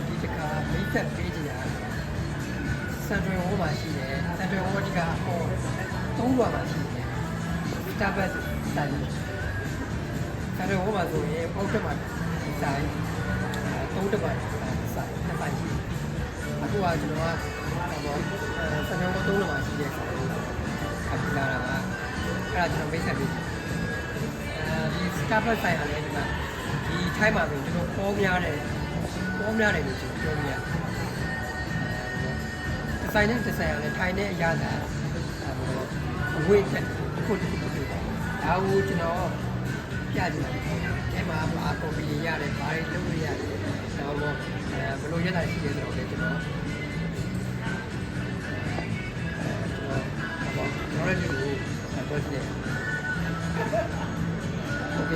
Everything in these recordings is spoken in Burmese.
ဒီတခါမိတ်ဆက်ပေးကြတာစန်ဒရဝမှာရှိတယ်စန်ဒရဝဒီကဟော3ရွာမှာရှိတယ်စတာဘတ်ဆိုင်စန်ဒရဝမှာဆိုရင်ပေါက်တက်မှာဆိုင်3တက်မှာဆိုင်နှစ်ဆိုင်ရှိအခုကကျွန်တော်ကစန်ဒရဝ3ရွာမှာရှိတဲ့ဆိုင်အခုလာတာကအဲ့ဒါကျွန်တော်မိတ်ဆက်ပေးဒီစတာဘတ်ဆိုင်ကလည်းဒီမှာဒီထိုင်းမှာဆိုကျွန်တော်ပေါ်များတယ်လို့ကျွန်တော်ပြောပြရဒီဆိုင်နဲ့ဒီဆိုင်ကလည်းထိုင်းနဲ့အရသာအဝိတ်တက်တစ်ခုဒါကိုကျွန်တော်ပြကြည့်တယ်အဲမှာဘာကော်ပီရတယ်ဘာတွေလုပ်လို့ရတယ်ဒါတော့ဘယ်လိုရတာရှိလဲဆိုတော့လေကျွန်တော်လည်းဒီကိုတော့ကြည့်တယ်โอเค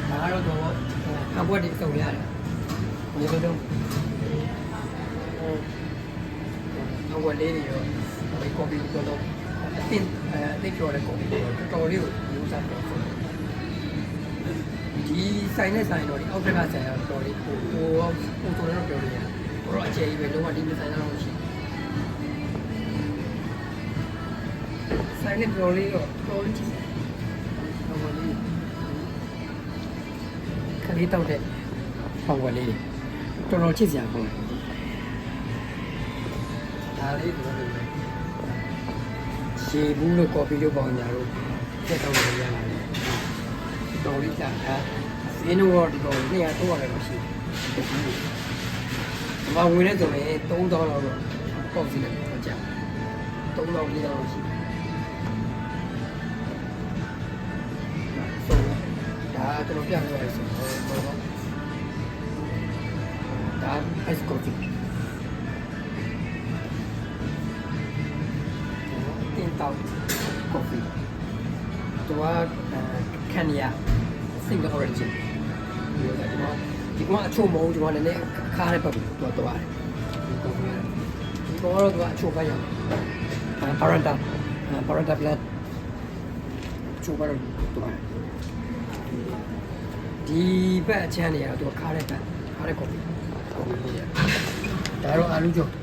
ဒါတော့အဘွက်တွေစုံရတယ်ဒီလိုတော့အဘွက်လေးတွေရောဒီကော်ပီတော့အသိကျော်တဲ့ကော်ပီတော်လေးကိုယူစားတော့ဒီဆိုင်နဲ့ဆိုင်တော့ဒီအောက်ကဆိုင်တော့တော်လေးဟိုဆိုတော့ပြောလို့ရတယ်တော့အခြေကြီးပဲလုံးဝဒီဆိုင်တော့ရှိဆိုင်နဲ့တော်လေးတော့တော်ကြည့်အဘွက်လေးခလေးတောက်တဲ့ပေါင်ဝက်လေးတော်တော်ချစ်စရာပေါ့ဒါလေးတို့လည်းရှေဘူးလို့ကော်ပီလို့ပေါင်ညာလို့တက်တော့ရရတယ်တော်လေးကြာတာဈေးနှုန်းတော့ဒီကောင်200 300လောက်ရှိတယ်ဒီမှာဝင်နေဆိုရင်3000လောက်တော့ကောက်စီတယ်တော့ကြာ3000 4000လောက်ရှိတယ်ဒါကျွန်တော်ပြပြရဆိုတော့ဒါ ice coffee တင်တောက် coffee သူကကန်နီယာ single origin ဒီကအချို့မဟုတ်ကျွန်တော်လည်းခါတဲ့ဘက်ကိုတော့သွားတယ်ဒီကတော့သူကအချို့ဘက်ရောက်ပါရန်တာ plant ချို့ဘက်တော့သွားတယ်ဒီဘက်အချမ်းတွေကတော့သူခါတဲ့ဘက်ခါတဲ့ coffee ဒါတော့အာလူကျော်ဒီ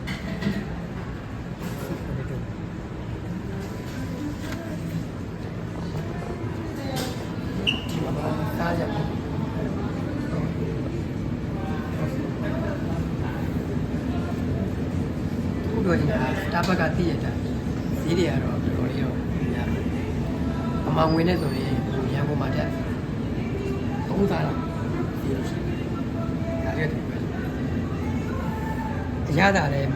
မှာစားကြတယ်သူတို့ကတာဘက်ကတည်ရတာဈေးတွေကတော့တော်တော်လေးတော့များတယ်အမှန်ဝင်နေဆိုရင်ရန်ကုန်မှာတက်3စားလောက်ဈေးရှိဒါကြည့်အရသာလည်း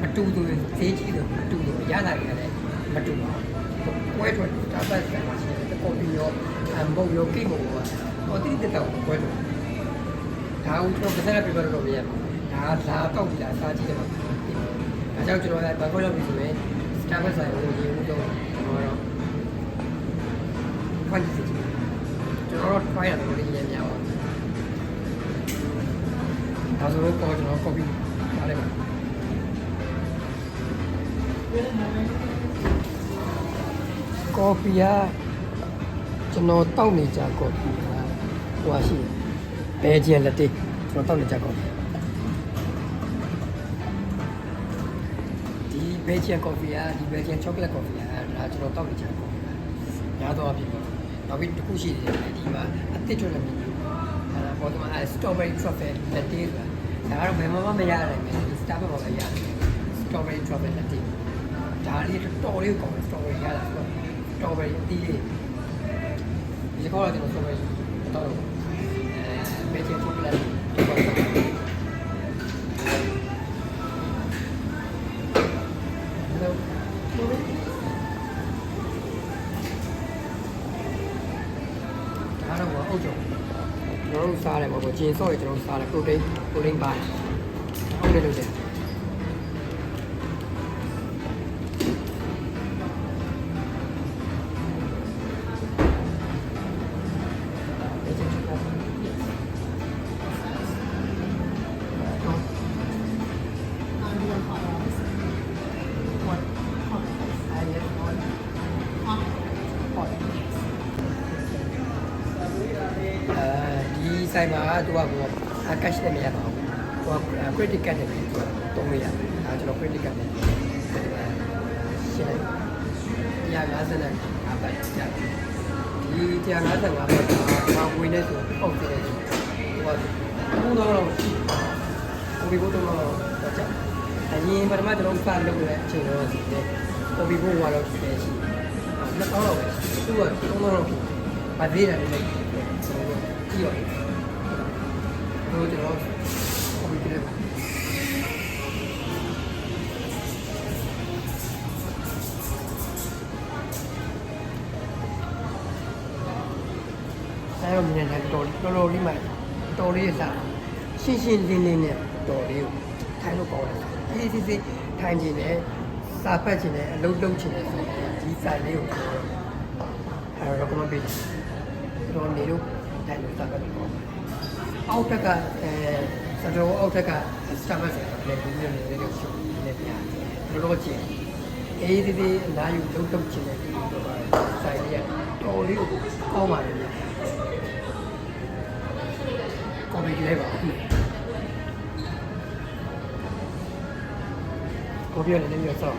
မတူသူဈေးကြီးတယ်မတူဘူးအရသာတွေလည်းမတူပါဘူးပွဲထွက်တာပတ်ကရှိတယ်ကော်ပီရောဘုတ်ရောကိတ်မို့ပါတော့တိတိတော့ပွဲထွက်ဒါဦးကျွန်တော်ပတ်သက်ပြပြတော့မရဘူးဒါလာတောက်ကြည့်တာစားကြည့်တယ်မှာဒါကြောင့်ကျွန်တော်လည်းဘန်ကောက်ရောက်ပြီဆိုရင်စတာဘတ်ဆိုင်ကိုရေဦးတော့ကျွန်တော်တော့ဖွင့်ကြည့်စီကျွန်တော်တော့ try ရတယ်လို့လည်းများပါဒါဆိုတော့ကျွန်တော် copy ထားလိုက်ပါကော်ပီကကျွန်တော်တောက်နေကြကော်ပီကဟိုရှိဘယ်ဂျီလက်တေးကျွန်တော်တောက်နေကြကော်ပီဒီဘယ်ဂျီကော်ပီကဒီဘယ်ဂျီချောကလက်ကော်ပီကဒါကျွန်တော်တောက်နေကြကော်ပီညာတော့အဖြစ်နောက်ပြီးတစ်ခုရှိတယ်ဒီမှာအသစ်ထွက်တဲ့မီနီပေါ်တော့စတော်ဘယ်ရီထရက်ဖက်လက်တေးဆိုတာဒါကတော့ဘယ်မှမရနိုင်ဘူးစတာဘတ်မှာပဲရတယ်စတော်ဘယ်ရီထရက်ဖက်လက်တေးဒါလေးတော်လေးကောင်းစတော်ဘယ်ရီရတာဆိုတော့စတော်ဘယ်ရီတီးလေးဒီကောတော့ကျွန်တော်စတော်ဘယ်ရီတော့ဘယ်ချင်ချောကလက်ဒီကောဒါတော့အုပ်ချုပ်ကျွန်တော်တို့စားတယ်ပေါ့ကိုကျင်ဆော့ရကျွန်တော်စားတယ် protein ပါတယ်ဟုတ်တယ်လို့တယ် ဆိုင်မှာသူကကို cash နဲ့မရပါဘူးသူက credit card နဲ့ပြီးတော့တုံးလို့ရတယ်ဒါကျွန်တော် credit card နဲ့ရှင်းလိုက်150နဲ့အပတ်ကြာဒီ155ဘတ်ကဘာဝင်နေဆိုပေါ့တယ်ဟိုက3တော့ရှိကိုဒီဘုတ်တော့တော့ကြာအရင်ပထမကျွန်တော်စလုပ်တဲ့အချိန်တော့ဒီကိုဒီဘုတ်ကတော့ရှိတယ်ရှိ2000တော့ပဲသူက3တော့ဖြစ်ဗတ်သေးတယ်လည်းကြည့်ပါဦးကျွန်တော်ကိုဒီကအဲတော့မြင်တယ်တော်တော်လေးမှတော်လေးစားရှင်းရှင်းလင်းလင်းနဲ့တော်လေးကိုထိုင်လို့ကောင်းတယ်အေးစစ်ထိုင်ခြင်းနဲ့စာဖတ်ခြင်းနဲ့အလုပ်လုပ်ခြင်းနဲ့ဆိုဒီဆိုင်လေးကိုအဲတော့ recommend ပေးတယ်တော်နေလို့ထိုင်လို့စာဖတ်လို့ကောင်းအောက်ထက်ကစတော်အောက်ထက်ကစာဖတ်တယ်လည်းဒီလိုလေးကိုရှုပ်နေပြတယ်တော်ကျင်အေးစစ်အနားယူလုပ်လုပ်ခြင်းနဲ့ဒီလိုဆိုင်လေးကတော်လေးကိုကောင်းပါတယ်ကော်ပီလေးပါကော်ပီလည်းမျိုးစော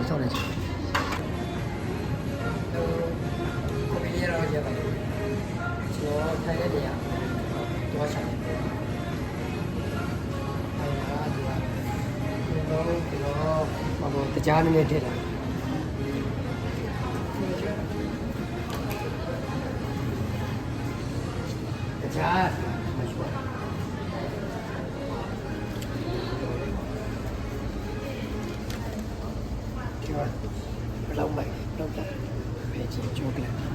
ဆောင်းနေချင်ကိုယ်ရရောရပါကျွန်တော်ထိုင်တဲ့နေရာတော့ချင်တယ်အဲ့ဒါကဒီတော့တရားနည်းနည်းထည့်လာတရားမရှိပါလောက်မိုက်လောက်တာပဲကြည့်ကြိုးကလေး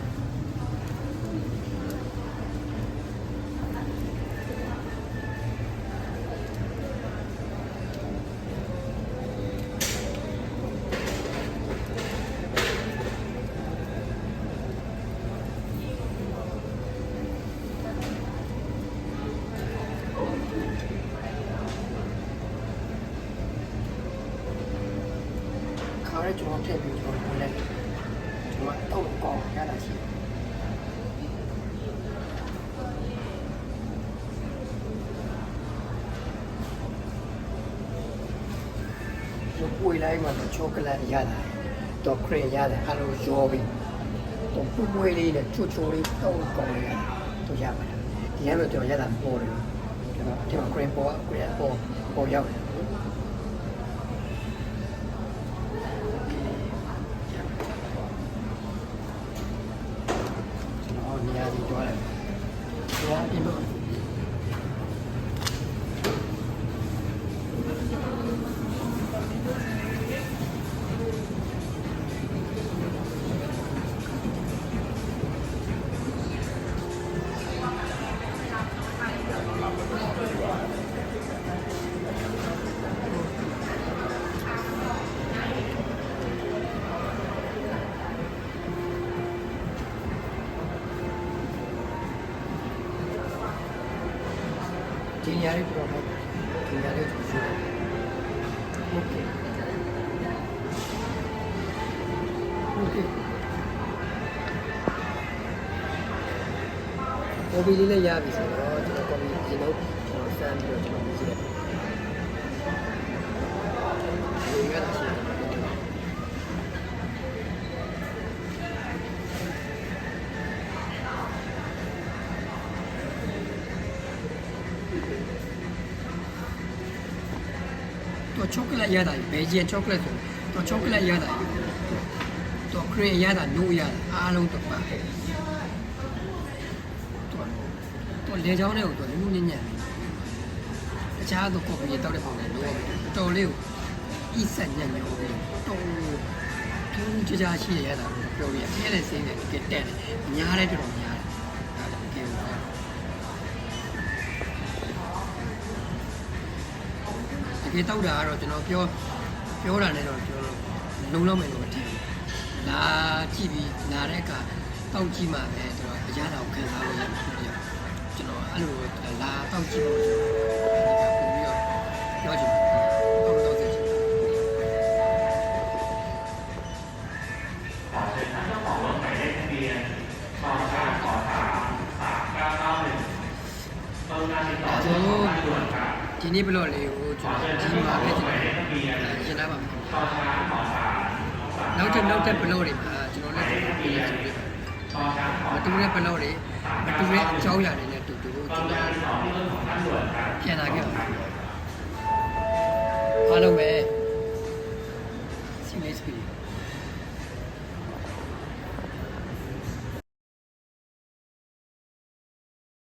ခါရဲကျွန်တော်ထည့်ပြီးကျွန်တော်လည်းကျွန်တော်တော့ကောင်းရတာရှိတယ်ပွေလိုက်မှတော့ချောကလက်ရတယ်တော့ခရင်ရတယ်အဲ့လိုရောပြီးတော့ပွေလေးနဲ့ချိုလေးတော့ကောင်းရတယ်တော့ရပါတယ်ဒီကနေ့ကျွန်တော်ရတာပေါ်တယ်ကျွန်တော်ဒီမှာခရင်ပေါ်ရောက်တယ်ဒီနေရာလေးပြောမယ်ဒီနေရာလေးကိုဆိုโอเคကော်ပီလေးလည်းရပြီဆိုတော့ကျွန်တော်ကော်ပီဒီလိုကျွန်တော်စမ်းပြီးတော့ကျွန်တော်ကြည့်ရတယ်ဒီကနေ့တော့ချောကလက်ရတာဘယ်ကြီးချောကလက်ဆိုတော့ချောကလက်ရတာတော့ခရင်ရတာနိုးရတာအားလုံးတော့ပါတယ်တော့လေချောင်းလေးကိုတော့လူညံ့ညံ့တခြားတော့ကော်ပီတောက်တဲ့ပုံနဲ့လောတော်လေးကိုဤဆက်ညံ့ညံ့တော့ထူးခြားခြားရှိရတာပြောပြရဲတဲ့စိမ့်နဲ့ကတက်တယ်များတယ်တော်တော်များတယ်ဒါတကယ်တောက်တာကတော့ကျွန်တော်ပြောတာနဲ့တော့ကျွန်တော် လုံလောက်မယ်လို့မထင်ဘူးလာကြည့်ပြီးလာတဲ့အခါတောက်ကြည့်မှပဲကျွန်တော်အရသာကိုခံစားလို့ရမှာဖြစ်တယ်ကျွန်တော်အဲ့လိုလာတောက်ကြည့်လို့ကျွန်တော်ဒီကပုံပြီးတော့ပြောချင်ပါတယ်တော့စေချင်ขอเชิญท่านเจ้าของรถหมายเลขทะเบียนชชขอ3991กรุณาติดต่อเจ้าของบ้านด่วนครับဒီနေ့ဘလော့လေးကိုကျွန်တော်ဒီမှာပဲကျွန်တော်ရှင်းလာပါမယ်ชชขอ3နောက်တဲ့ဘလော့တွေမှာကျွန်တော်လည်းပြင်ရဆိုပြမတူတဲ့ဘလော့တွေမတူတဲ့အကြောင်းအရာတွေနဲ့တူတူကျွန်တော်ပြန်လာခဲ့ပါအားလုံးပဲ CSP